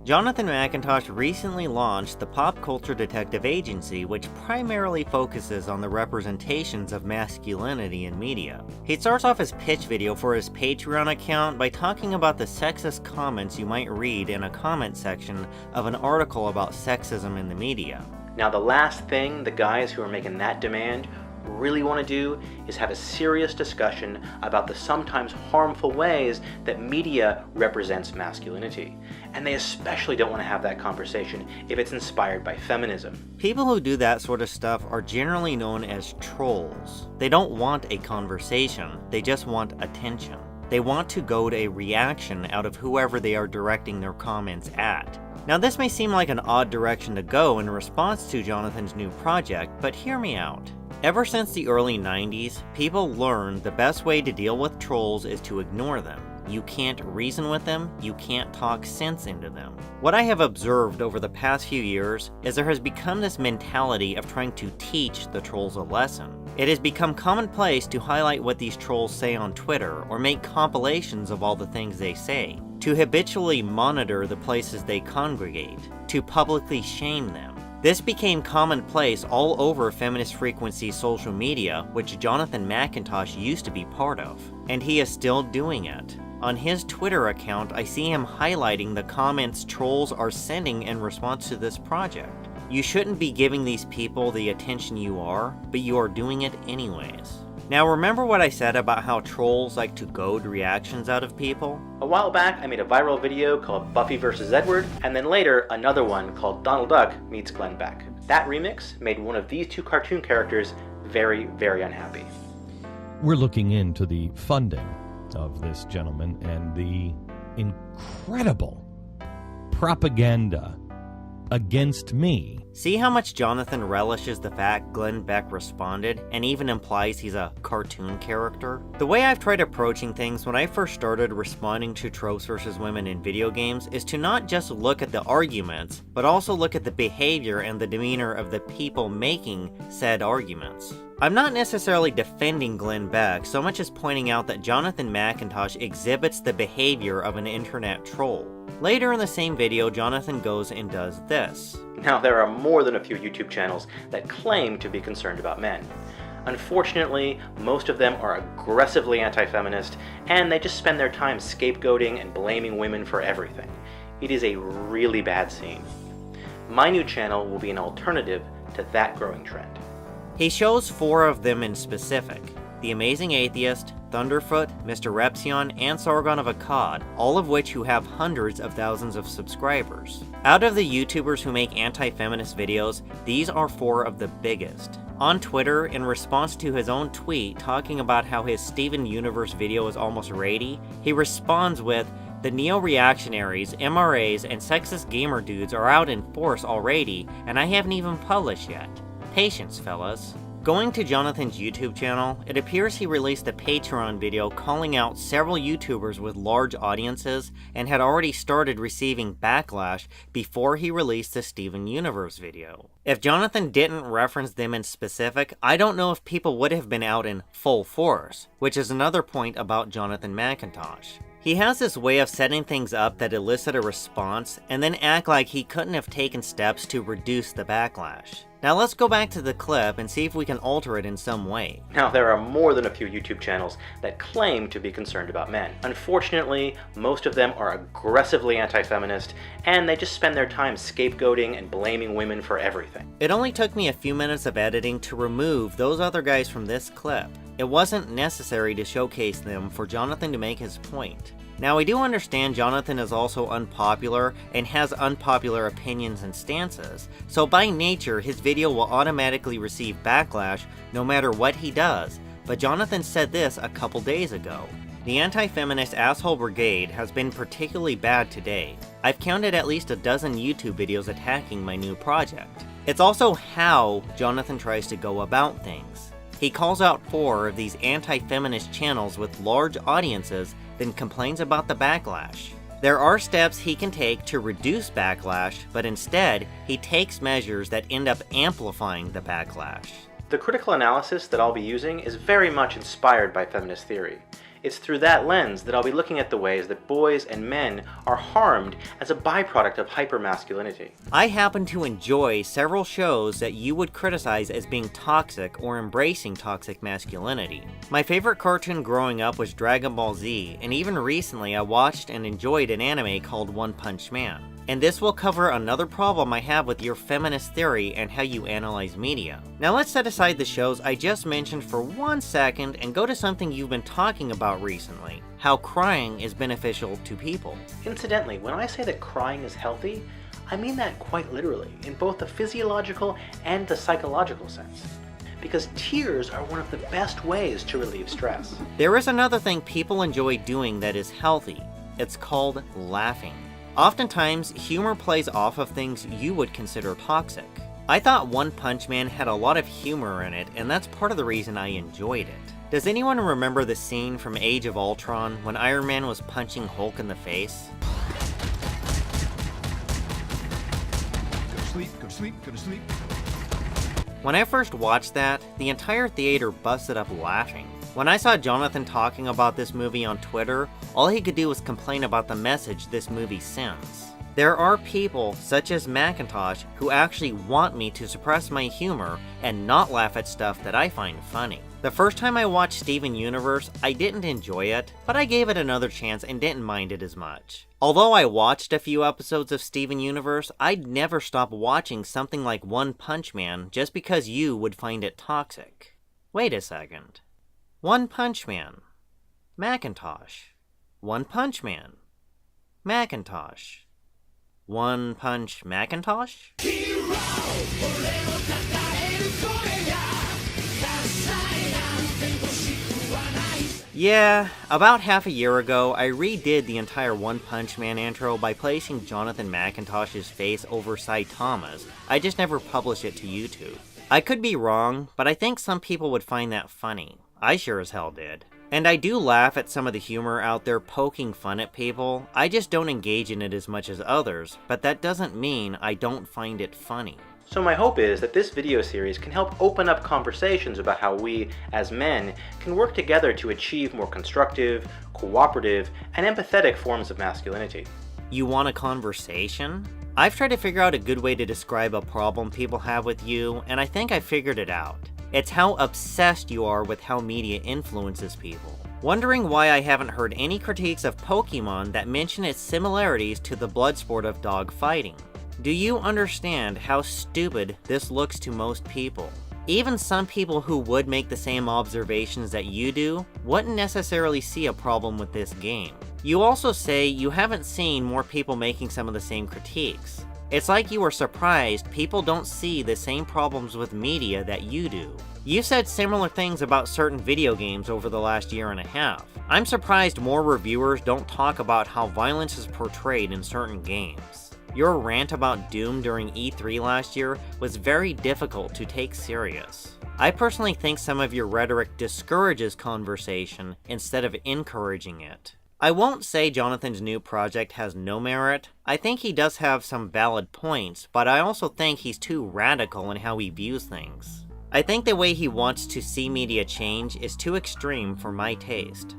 Jonathan McIntosh recently launched the Pop Culture Detective Agency, which primarily focuses on the representations of masculinity in media. He starts off his pitch video for his Patreon account by talking about the sexist comments you might read in a comment section of an article about sexism in the media. Now, the last thing the guys who are making that demand really want to do is have a serious discussion about the sometimes harmful ways that media represents masculinity. And they especially don't want to have that conversation if it's inspired by feminism. People who do that sort of stuff are generally known as trolls. They don't want a conversation, they just want attention. They want to goad a reaction out of whoever they are directing their comments at. Now, this may seem like an odd direction to go in response to Jonathan's new project, but hear me out. Ever since the early 90s, people learned the best way to deal with trolls is to ignore them. You can't reason with them, you can't talk sense into them. What I have observed over the past few years is there has become this mentality of trying to teach the trolls a lesson. It has become commonplace to highlight what these trolls say on Twitter or make compilations of all the things they say, to habitually monitor the places they congregate, to publicly shame them. This became commonplace all over feminist frequency social media, which Jonathan McIntosh used to be part of, and he is still doing it. On his Twitter account, I see him highlighting the comments trolls are sending in response to this project. You shouldn't be giving these people the attention you are, but you are doing it anyways. Now, remember what I said about how trolls like to goad reactions out of people? A while back, I made a viral video called Buffy vs. Edward, and then later another one called Donald Duck meets Glenn Beck. That remix made one of these two cartoon characters very, very unhappy. We're looking into the funding of this gentleman and the incredible propaganda against me. See how much Jonathan relishes the fact Glenn Beck responded, and even implies he's a cartoon character? The way I've tried approaching things when I first started responding to tropes versus women in video games is to not just look at the arguments, but also look at the behavior and the demeanor of the people making said arguments. I'm not necessarily defending Glenn Beck so much as pointing out that Jonathan McIntosh exhibits the behavior of an internet troll. Later in the same video, Jonathan goes and does this. Now, there are more than a few YouTube channels that claim to be concerned about men. Unfortunately, most of them are aggressively anti-feminist, and they just spend their time scapegoating and blaming women for everything. It is a really bad scene. My new channel will be an alternative to that growing trend. He shows 4 of them in specific: The Amazing Atheist, Thunderfoot, Mr. Repsion, and Jargon of Akkad, all of which who have hundreds of thousands of subscribers. Out of the YouTubers who make anti-feminist videos, these are 4 of the biggest. On Twitter, in response to his own tweet talking about how his Steven Universe video is almost ratey, he responds with, "The neo-reactionaries, MRAs, and sexist gamer dudes are out in force already, and I haven't even published yet. Patience, fellas." Going to Jonathan's YouTube channel, it appears he released a Patreon video calling out several YouTubers with large audiences and had already started receiving backlash before he released the Steven Universe video. If Jonathan didn't reference them in specific, I don't know if people would have been out in full force, which is another point about Jonathan McIntosh. He has this way of setting things up that elicit a response and then act like he couldn't have taken steps to reduce the backlash. Now let's go back to the clip and see if we can alter it in some way. Now, there are more than a few YouTube channels that claim to be concerned about men. Unfortunately, most of them are aggressively anti-feminist, and they just spend their time scapegoating and blaming women for everything. It only took me a few minutes of editing to remove those other guys from this clip. It wasn't necessary to showcase them for Jonathan to make his point. Now, I do understand Jonathan is also unpopular and has unpopular opinions and stances, so by nature his video will automatically receive backlash no matter what he does, but Jonathan said this a couple days ago. The anti-feminist asshole brigade has been particularly bad today. I've counted at least a dozen YouTube videos attacking my new project. It's also how Jonathan tries to go about things. He calls out 4 of these anti-feminist channels with large audiences then complains about the backlash. There are steps he can take to reduce backlash, but instead, he takes measures that end up amplifying the backlash. The critical analysis that I'll be using is very much inspired by feminist theory. It's through that lens that I'll be looking at the ways that boys and men are harmed as a byproduct of hypermasculinity. I happen to enjoy several shows that you would criticize as being toxic or embracing toxic masculinity. My favorite cartoon growing up was Dragon Ball Z, and even recently I watched and enjoyed an anime called One Punch Man. And this will cover another problem I have with your feminist theory and how you analyze media. Now let's set aside the shows I just mentioned for 1 second and go to something you've been talking about recently: how crying is beneficial to people. Incidentally, when I say that crying is healthy, I mean that quite literally, in both the physiological and the psychological sense. Because tears are one of the best ways to relieve stress. There is another thing people enjoy doing that is healthy. It's called laughing. Oftentimes, humor plays off of things you would consider toxic. I thought One Punch Man had a lot of humor in it, and that's part of the reason I enjoyed it. Does anyone remember the scene from Age of Ultron when Iron Man was punching Hulk in the face? Go to sleep, go to sleep, go to sleep. When I first watched that, the entire theater busted up laughing. When I saw Jonathan talking about this movie on Twitter, all he could do was complain about the message this movie sends. There are people, such as Macintosh, who actually want me to suppress my humor and not laugh at stuff that I find funny. The first time I watched Steven Universe, I didn't enjoy it, but I gave it another chance and didn't mind it as much. Although I watched a few episodes of Steven Universe, I'd never stop watching something like One Punch Man just because you would find it toxic. Wait a second. One Punch Man. Macintosh. One Punch Man. Macintosh. One Punch Macintosh? Yeah, about half a year ago, I redid the entire One Punch Man intro by placing Jonathan McIntosh's face over Saitama's. I just never published it to YouTube. I could be wrong, but I think some people would find that funny. I sure as hell did. And I do laugh at some of the humor out there poking fun at people. I just don't engage in it as much as others, but that doesn't mean I don't find it funny. So my hope is that this video series can help open up conversations about how we, as men, can work together to achieve more constructive, cooperative, and empathetic forms of masculinity. You want a conversation? I've tried to figure out a good way to describe a problem people have with you, and I think I figured it out. It's how obsessed you are with how media influences people. Wondering why I haven't heard any critiques of Pokemon that mention its similarities to the blood sport of dog fighting. Do you understand how stupid this looks to most people? Even some people who would make the same observations that you do wouldn't necessarily see a problem with this game. You also say you haven't seen more people making some of the same critiques. It's like you are surprised people don't see the same problems with media that you do. You said similar things about certain video games over the last year and a half. I'm surprised more reviewers don't talk about how violence is portrayed in certain games. Your rant about Doom during E3 last year was very difficult to take serious. I personally think some of your rhetoric discourages conversation instead of encouraging it. I won't say Jonathan's new project has no merit. I think he does have some valid points, but I also think he's too radical in how he views things. I think the way he wants to see media change is too extreme for my taste.